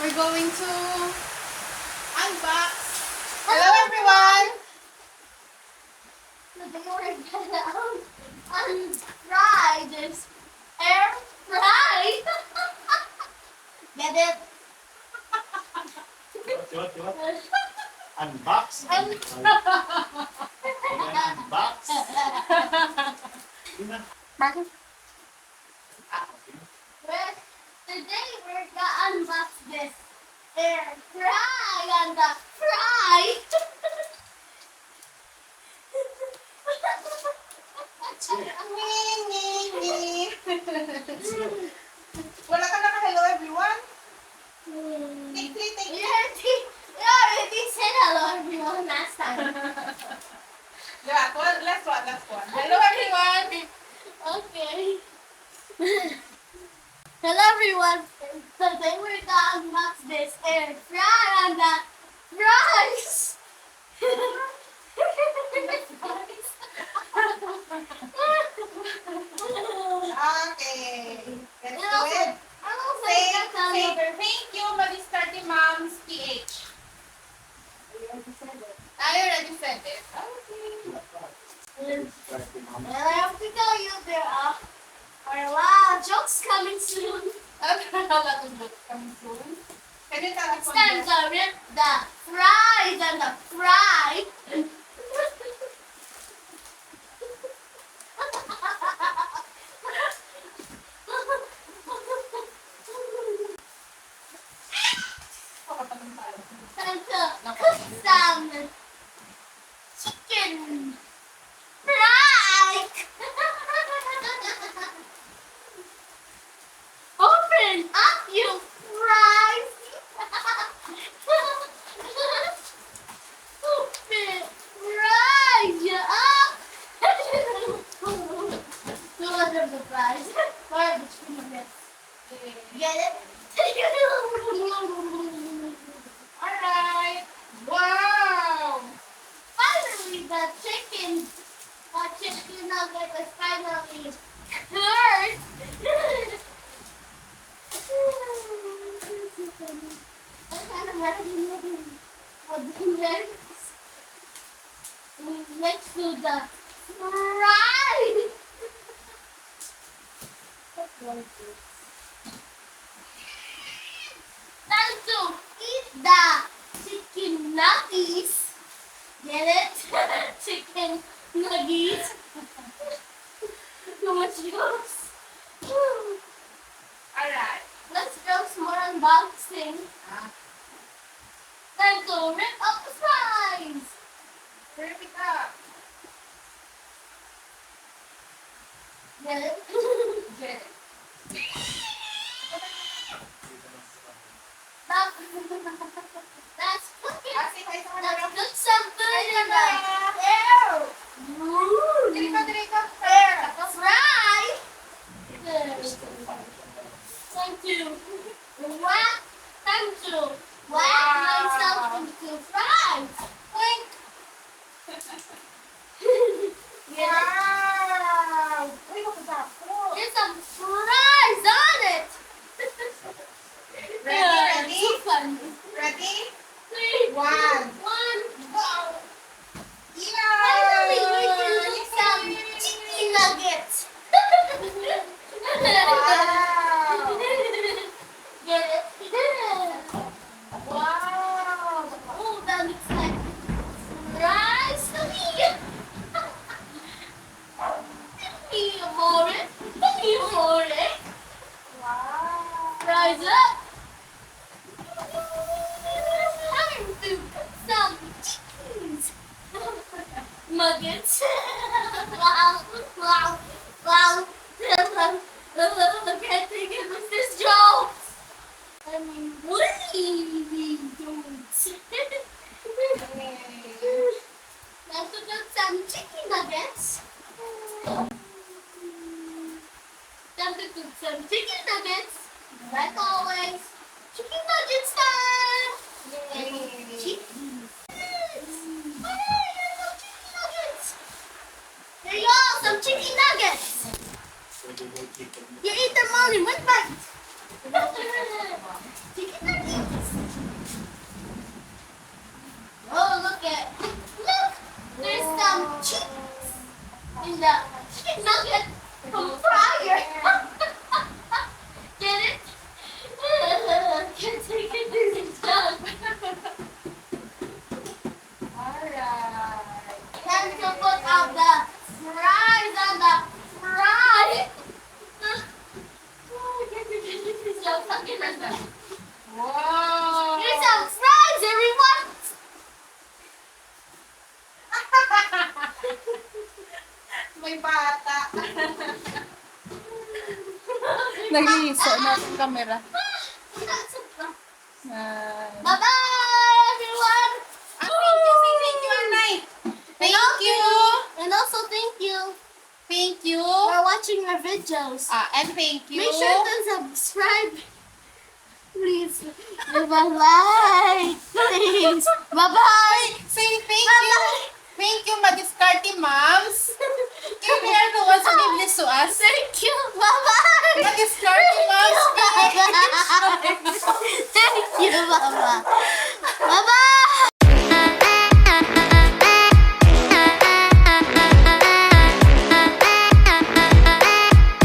We're going to unbox. Hello everyone! Today we're gonna unfry this air fry. Get it? What? Unbox? Unbox? Bakit? Today we're gonna unbox this air fry and the fry. Wala ka na hello everyone? Take We already said hello everyone last time. Yeah, last one. Hello everyone! Okay. Hello everyone. Today we're gonna unbox this air fry and the fries. Okay. Let's do it. Say thank you, Madiskarte Moms PH. I already said it. And I have to tell you there are a lot of jokes coming soon. A lot of books coming soon. Can you tell us It's one time more? to rip the fries and the fry. Time to cook some chicken fry. Open up, you fries. Open fries, you up. Two of the fries. One of the chicken nuggets. Get it? Alright. Wow! Finally, the chicken nugget is finally cooked. I'm kind of ready for the next to the fry. Time to eat the chicken nuggies. Get it? Chicken nuggies. Too much juice. Alright. Let's do some more unboxing. Time to rip up the fries. Rip it up. Get it? Get it. That's cooking. Kasi kayo sa Let's kanila. cook some food in the Ew! Ooh. Dili ka. Fry. Time to wrap. Time to wrap myself into fries. Oink! Yeah. Wow! Uy, makasapot. There's some fries on it. Ready? So fun. Ready? 3, 2, 1, One. go. Yeah! Finally, we can cook some chicken nuggets. Wow! Get it? Wow! Oh, that looks like fries to me. Amore. Wow! Rise up. Time to cook some chickens. Nuggets. Wow. I can't think of this joke. I mean, what do you do? Time to cook some chicken nuggets. Time to cook some chicken nuggets. Like always, chicken nuggets time. Yay! Chicken nuggets. Here you go, some chicken nuggets. You eat them all in one bite. Chicken nuggets. Oh, look! There's some cheese in the chicken nugget from fryer. Get it? Can't take it. It's done. Alright. Time to put out the fries on the fry. Wow! Here's some fries, everyone. May bata. Nag-iiso na yung camera. Bye-bye, everyone. Thank you, Anay. Thank you. And also thank you Thank you. for watching our videos. And thank you. Make sure to subscribe. Please leave a like. Please. Bye-bye. Say thank you. Thank you, Madiskarte moms. Can we are the ones who give this to us? Thank you. Bye-bye. Madiskarte moms. Thank you, Mama.